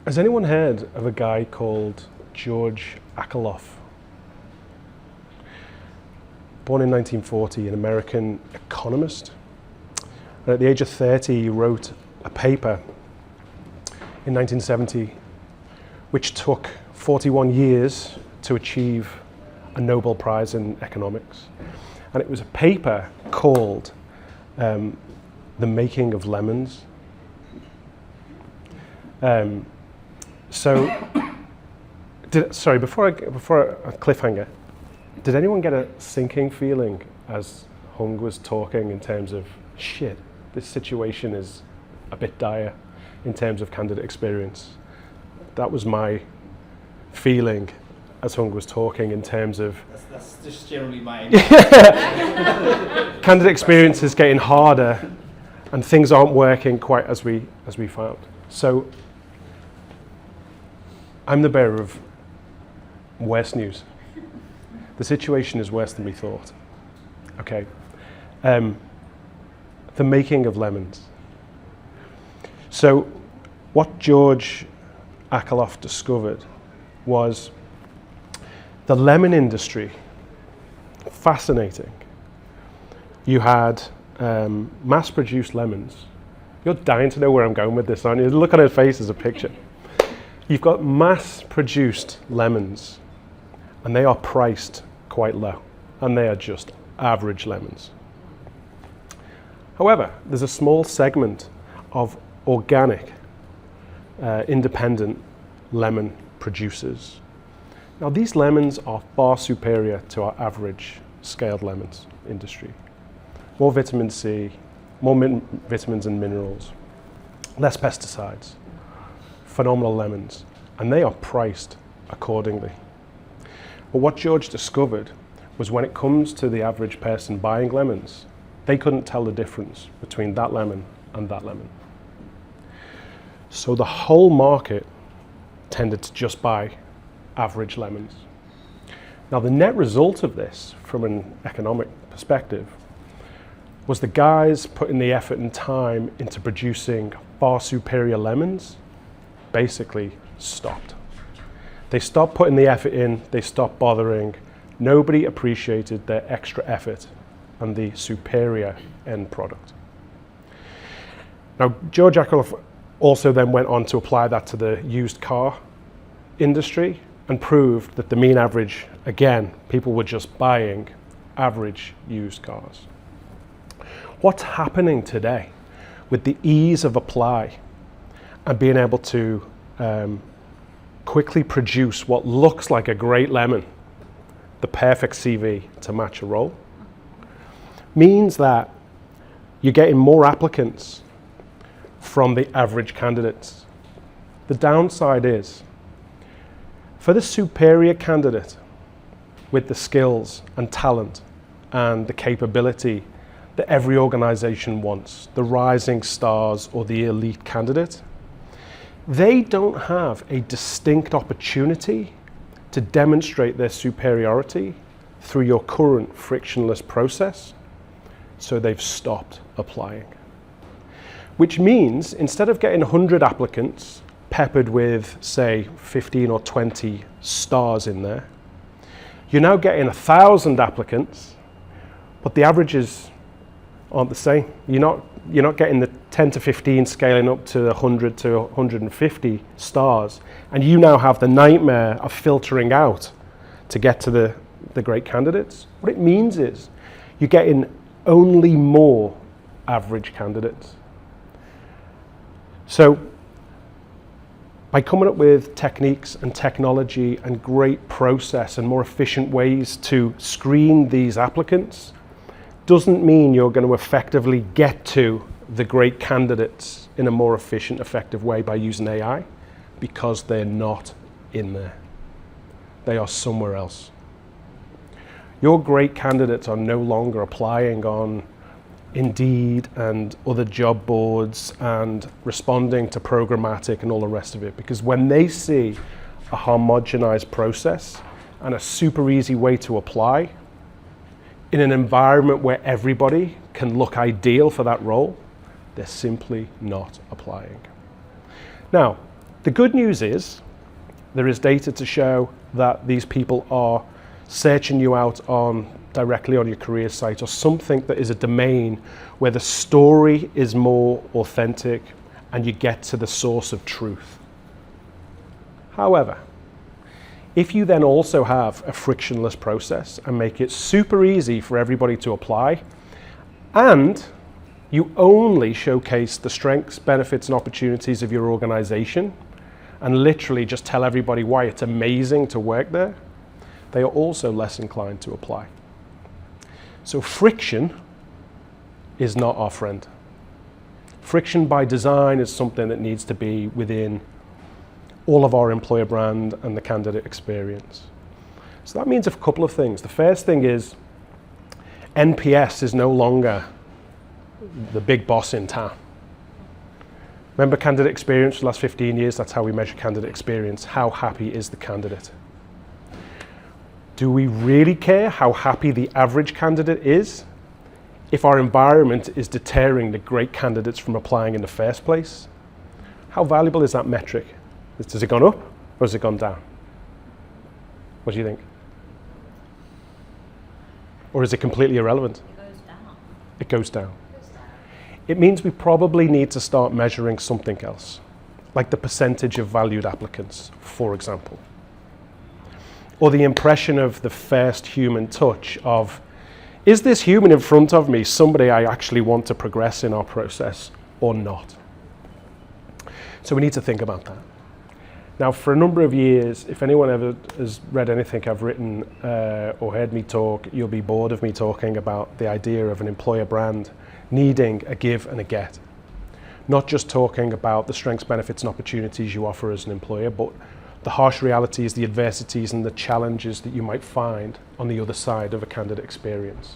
Has anyone heard of a guy called George Akerlof? Born in 1940, an American economist. And at the age of 30, he wrote a paper in 1970, which took 41 years to achieve a Nobel Prize in economics. And it was a paper called The Making of Lemons. Before a cliffhanger, did anyone get a sinking feeling as Hung was talking in terms of, shit, this situation is a bit dire in terms of candidate experience? That was my feeling as Hung was talking in terms of... That's just generally my... Candidate experience is getting harder and things aren't working quite as we found. So I'm the bearer of worse news. The situation is worse than we thought. Okay. The making of lemons. So what George Akerlof discovered was the lemon industry. Fascinating. You had mass-produced lemons. You're dying to know where I'm going with this, aren't you? Look at her face as a picture. You've got mass-produced lemons, and they are priced quite low, and they are just average lemons. However, there's a small segment of organic, independent lemon producers. Now, these lemons are far superior to our average scaled lemons industry. More vitamin C, more vitamins and minerals, less pesticides, phenomenal lemons, and they are priced accordingly. But what George discovered was when it comes to the average person buying lemons, they couldn't tell the difference between that lemon and that lemon. So the whole market tended to just buy average lemons. Now, the net result of this, from an economic perspective, was the guys putting the effort and time into producing far superior lemons basically stopped. They stopped putting the effort in, they stopped bothering. Nobody appreciated their extra effort and the superior end product. Now, George Akerlof also then went on to apply that to the used car industry and proved that the mean average, again, people were just buying average used cars. What's happening today with the ease of apply and being able to quickly produce what looks like a great lemon, the perfect CV to match a role, means that you're getting more applicants from the average candidates. The downside is, for the superior candidate with the skills and talent and the capability that every organization wants, the rising stars or the elite candidate, they don't have a distinct opportunity to demonstrate their superiority through your current frictionless process, so they've stopped applying. Which means instead of getting 100 applicants peppered with, say, 15 or 20 stars in there, you're now getting 1,000 applicants, but the averages aren't the same. You're not getting the 10 to 15 scaling up to 100 to 150 stars, and you now have the nightmare of filtering out to get to the great candidates. What it means is you're getting only more average candidates. So by coming up with techniques and technology and great process and more efficient ways to screen these applicants, doesn't mean you're going to effectively get to the great candidates in a more efficient, effective way by using AI, because they're not in there. They are somewhere else. Your great candidates are no longer applying on Indeed and other job boards and responding to programmatic and all the rest of it, because when they see a homogenized process and a super easy way to apply in an environment where everybody can look ideal for that role, they're simply not applying. Now, The good news is there is data to show that these people are searching you out directly on your career site, or something that is a domain where the story is more authentic and you get to the source of truth. However, if you then also have a frictionless process and make it super easy for everybody to apply, and you only showcase the strengths, benefits, and opportunities of your organization, and literally just tell everybody why it's amazing to work there, they are also less inclined to apply. So friction is not our friend. Friction by design is something that needs to be within all of our employer brand and the candidate experience. So that means a couple of things. The first thing is NPS is no longer the big boss in town. Remember candidate experience for the last 15 years? That's how we measure candidate experience. How happy is the candidate? Do we really care how happy the average candidate is if our environment is deterring the great candidates from applying in the first place? How valuable is that metric? Has it gone up or has it gone down? What do you think? Or is it completely irrelevant? It goes down. It goes down. It means we probably need to start measuring something else, like the percentage of valued applicants, for example. Or the impression of the first human touch of, is this human in front of me somebody I actually want to progress in our process or not? So we need to think about that. Now, for a number of years, if anyone ever has read anything I've written or heard me talk, you'll be bored of me talking about the idea of an employer brand needing a give and a get. Not just talking about the strengths, benefits, and opportunities you offer as an employer, but the harsh realities, the adversities, and the challenges that you might find on the other side of a candidate experience.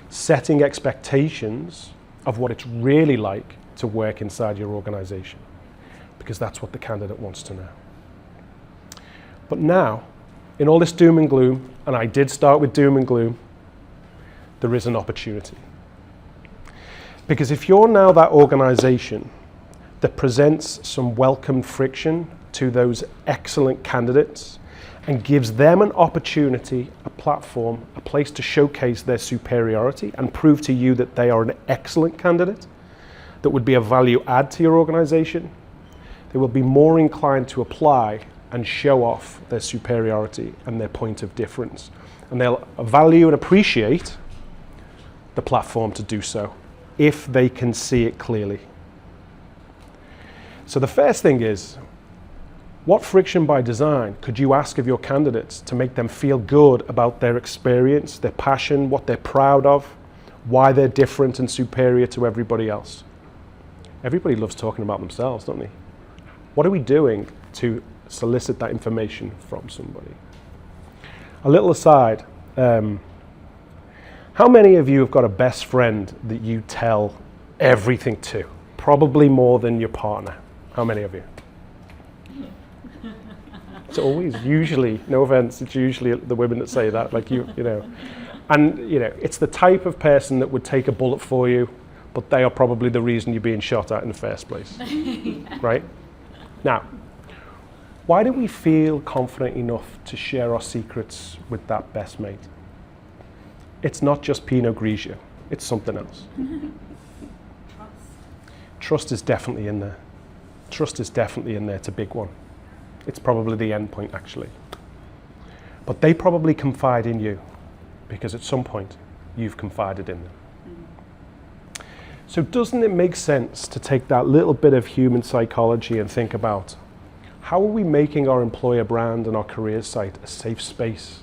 Setting expectations of what it's really like to work inside your organization, because that's what the candidate wants to know. But now, in all this doom and gloom, and I did start with doom and gloom, there is an opportunity. Because if you're now that organization that presents some welcome friction to those excellent candidates and gives them an opportunity, a platform, a place to showcase their superiority and prove to you that they are an excellent candidate that would be a value add to your organization, they will be more inclined to apply and show off their superiority and their point of difference. And they'll value and appreciate the platform to do so if they can see it clearly. So the first thing is, what friction by design could you ask of your candidates to make them feel good about their experience, their passion, what they're proud of, why they're different and superior to everybody else? Everybody loves talking about themselves, don't they? What are we doing to solicit that information from somebody? A little aside, how many of you have got a best friend that you tell everything to? Probably more than your partner. How many of you? It's always, usually, no offense, it's usually the women that say that, like you know. And, you know, it's the type of person that would take a bullet for you, but they are probably the reason you're being shot at in the first place, right? Now, why do we feel confident enough to share our secrets with that best mate? It's not just Pinot Grigio, it's something else. Trust is definitely in there. Trust is definitely in there, it's a big one. It's probably the end point, actually. But they probably confide in you because at some point you've confided in them. So doesn't it make sense to take that little bit of human psychology and think about how are we making our employer brand and our career site a safe space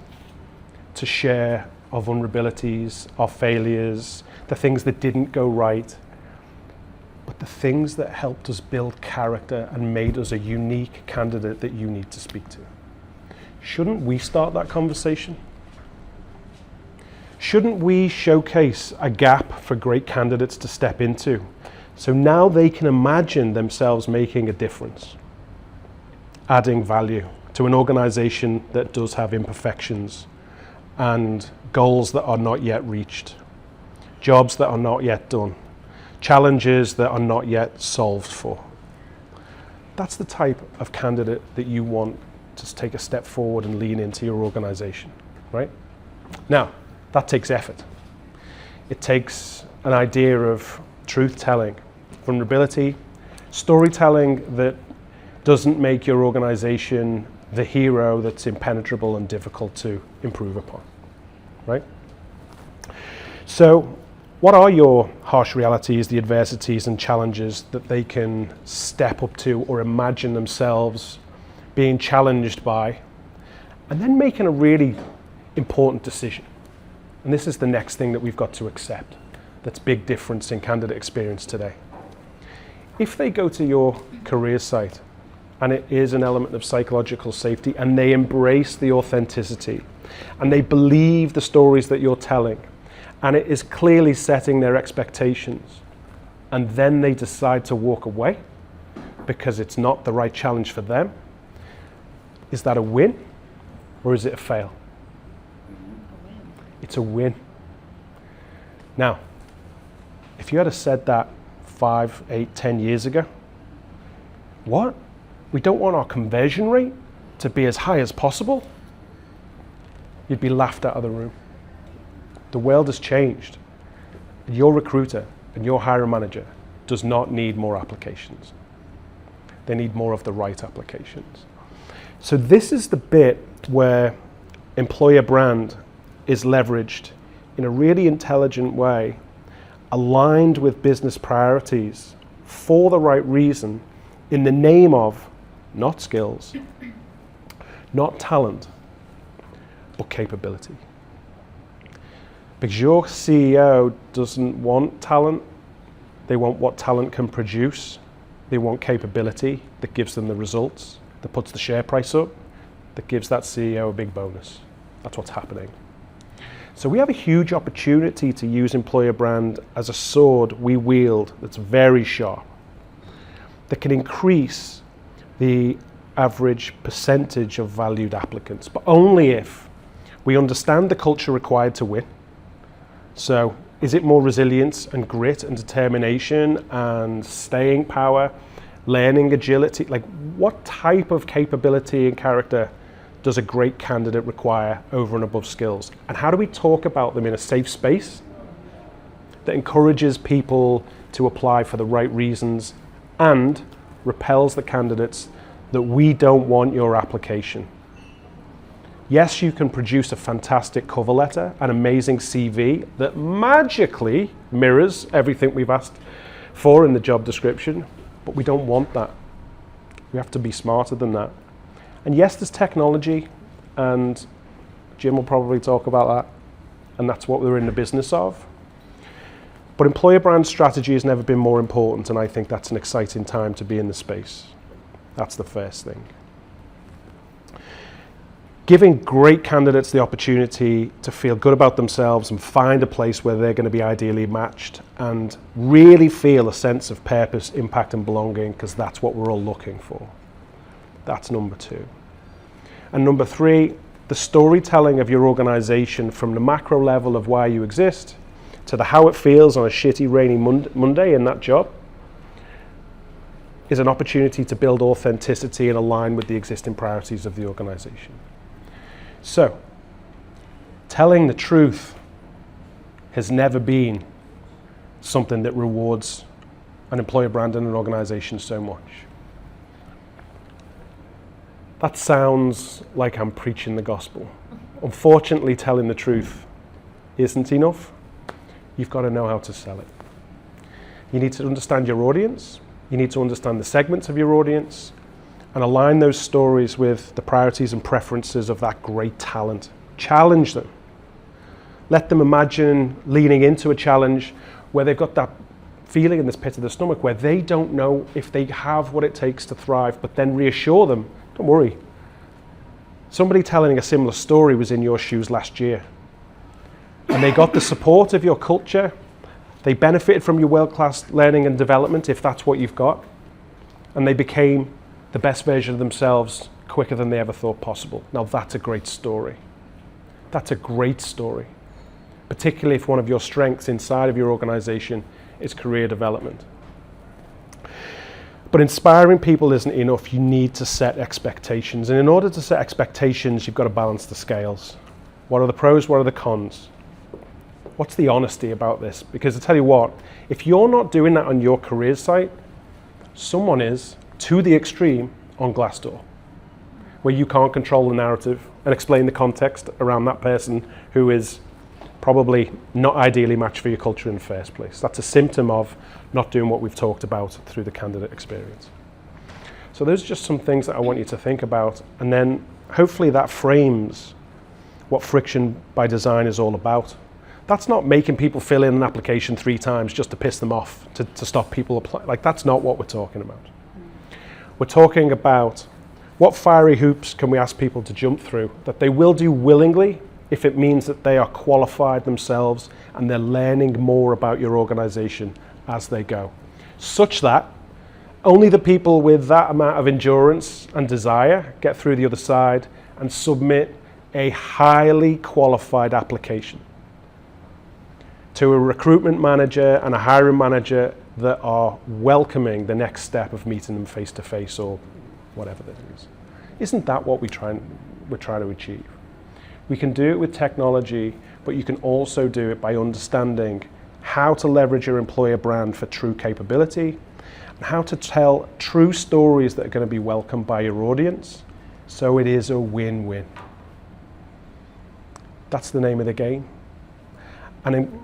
to share our vulnerabilities, our failures, the things that didn't go right, but the things that helped us build character and made us a unique candidate that you need to speak to? Shouldn't we start that conversation? Shouldn't we showcase a gap for great candidates to step into so now they can imagine themselves making a difference, adding value to an organization that does have imperfections and goals that are not yet reached, jobs that are not yet done, challenges that are not yet solved for? That's the type of candidate that you want to take a step forward and lean into your organization, right? Now, that takes effort. It takes an idea of truth-telling, vulnerability, storytelling that doesn't make your organization the hero that's impenetrable and difficult to improve upon, right? So, what are your harsh realities, the adversities and challenges that they can step up to or imagine themselves being challenged by, and then making a really important decision? And this is the next thing that we've got to accept. That's big difference in candidate experience today. If they go to your career site and it is an element of psychological safety and they embrace the authenticity and they believe the stories that you're telling, and it is clearly setting their expectations, and then they decide to walk away because it's not the right challenge for them, is that a win or is it a fail? It's a win. Now, if you had said that 5, 8, 10 years ago, what? We don't want our conversion rate to be as high as possible? You'd be laughed out of the room. The world has changed. Your recruiter and your hiring manager does not need more applications. They need more of the right applications. So this is the bit where employer brand is leveraged in a really intelligent way, aligned with business priorities for the right reason, in the name of not skills, not talent, but capability. Because your CEO doesn't want talent, they want what talent can produce. They want capability that gives them the results, that puts the share price up, that gives that CEO a big bonus. That's what's happening. So we have a huge opportunity to use employer brand as a sword we wield that's very sharp, that can increase the average percentage of valued applicants, but only if we understand the culture required to win. So is it more resilience and grit and determination and staying power, learning agility? Like, what type of capability and character does a great candidate require over and above skills? And how do we talk about them in a safe space that encourages people to apply for the right reasons and repels the candidates that we don't want your application? Yes, you can produce a fantastic cover letter, an amazing CV that magically mirrors everything we've asked for in the job description, but we don't want that. We have to be smarter than that. And yes, there's technology, and Jim will probably talk about that, and that's what we're in the business of. But employer brand strategy has never been more important, and I think that's an exciting time to be in the space. That's the first thing. Giving great candidates the opportunity to feel good about themselves and find a place where they're going to be ideally matched and really feel a sense of purpose, impact, and belonging, because that's what we're all looking for. That's number 2. And number 3, the storytelling of your organization from the macro level of why you exist to the how it feels on a shitty, rainy Monday in that job is an opportunity to build authenticity and align with the existing priorities of the organization. So, telling the truth has never been something that rewards an employer brand and an organization so much. That sounds like I'm preaching the gospel. Unfortunately, telling the truth isn't enough. You've got to know how to sell it. You need to understand your audience. You need to understand the segments of your audience and align those stories with the priorities and preferences of that great talent. Challenge them. Let them imagine leaning into a challenge where they've got that feeling in this pit of the stomach where they don't know if they have what it takes to thrive, but then reassure them, don't worry. Somebody telling a similar story was in your shoes last year. And they got the support of your culture. They benefited from your world-class learning and development, if that's what you've got. And they became the best version of themselves quicker than they ever thought possible. Now that's a great story. That's a great story. Particularly if one of your strengths inside of your organization is career development. But inspiring people isn't enough. You need to set expectations. And in order to set expectations, you've got to balance the scales. What are the pros? What are the cons? What's the honesty about this? Because I tell you what, if you're not doing that on your career site, someone is, to the extreme, on Glassdoor, where you can't control the narrative and explain the context around that person who is probably not ideally matched for your culture in the first place. That's a symptom of not doing what we've talked about through the candidate experience. So those are just some things that I want you to think about, and then hopefully that frames what friction by design is all about. That's not making people fill in an application 3 times just to piss them off, to stop people applying. Like, that's not what we're talking about. We're talking about what fiery hoops can we ask people to jump through that they will do willingly if it means that they are qualified themselves and they're learning more about your organization as they go, such that only the people with that amount of endurance and desire get through the other side and submit a highly qualified application to a recruitment manager and a hiring manager that are welcoming the next step of meeting them face to face or whatever that is. Isn't that what we're trying to achieve? We can do it with technology, but you can also do it by understanding how to leverage your employer brand for true capability and how to tell true stories that are going to be welcomed by your audience, so it is a win-win. That's the name of the game. And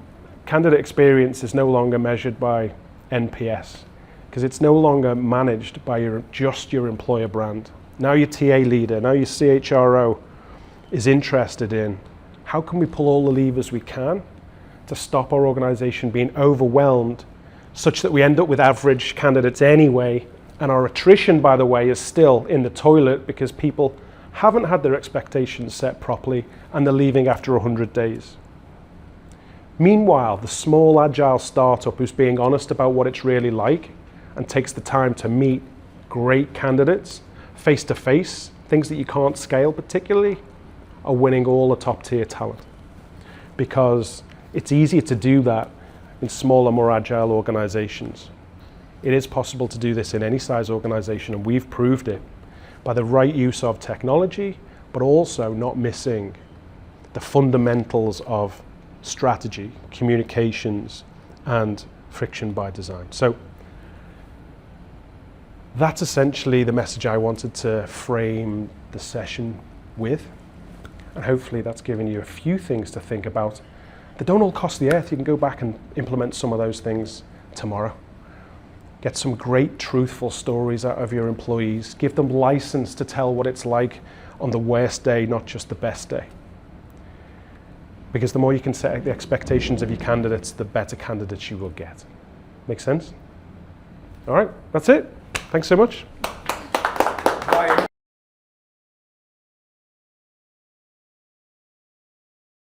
candidate experience is no longer measured by NPS, because it's no longer managed by just your employer brand. Now your TA leader, now your CHRO is interested in how can we pull all the levers we can to stop our organization being overwhelmed such that we end up with average candidates anyway, and our attrition, by the way, is still in the toilet because people haven't had their expectations set properly and they're leaving after 100 days. Meanwhile, the small agile startup who's being honest about what it's really like and takes the time to meet great candidates face to face, things that you can't scale particularly, are winning all the top tier talent. Because it's easier to do that in smaller, more agile organizations. It is possible to do this in any size organization, and we've proved it by the right use of technology, but also not missing the fundamentals of strategy, communications, and friction by design. So that's essentially the message I wanted to frame the session with. And hopefully that's given you a few things to think about that don't all cost the earth. You can go back and implement some of those things tomorrow. Get some great, truthful stories out of your employees. Give them license to tell what it's like on the worst day, not just the best day. Because the more you can set the expectations of your candidates, the better candidates you will get. Make sense? All right, that's it. Thanks so much.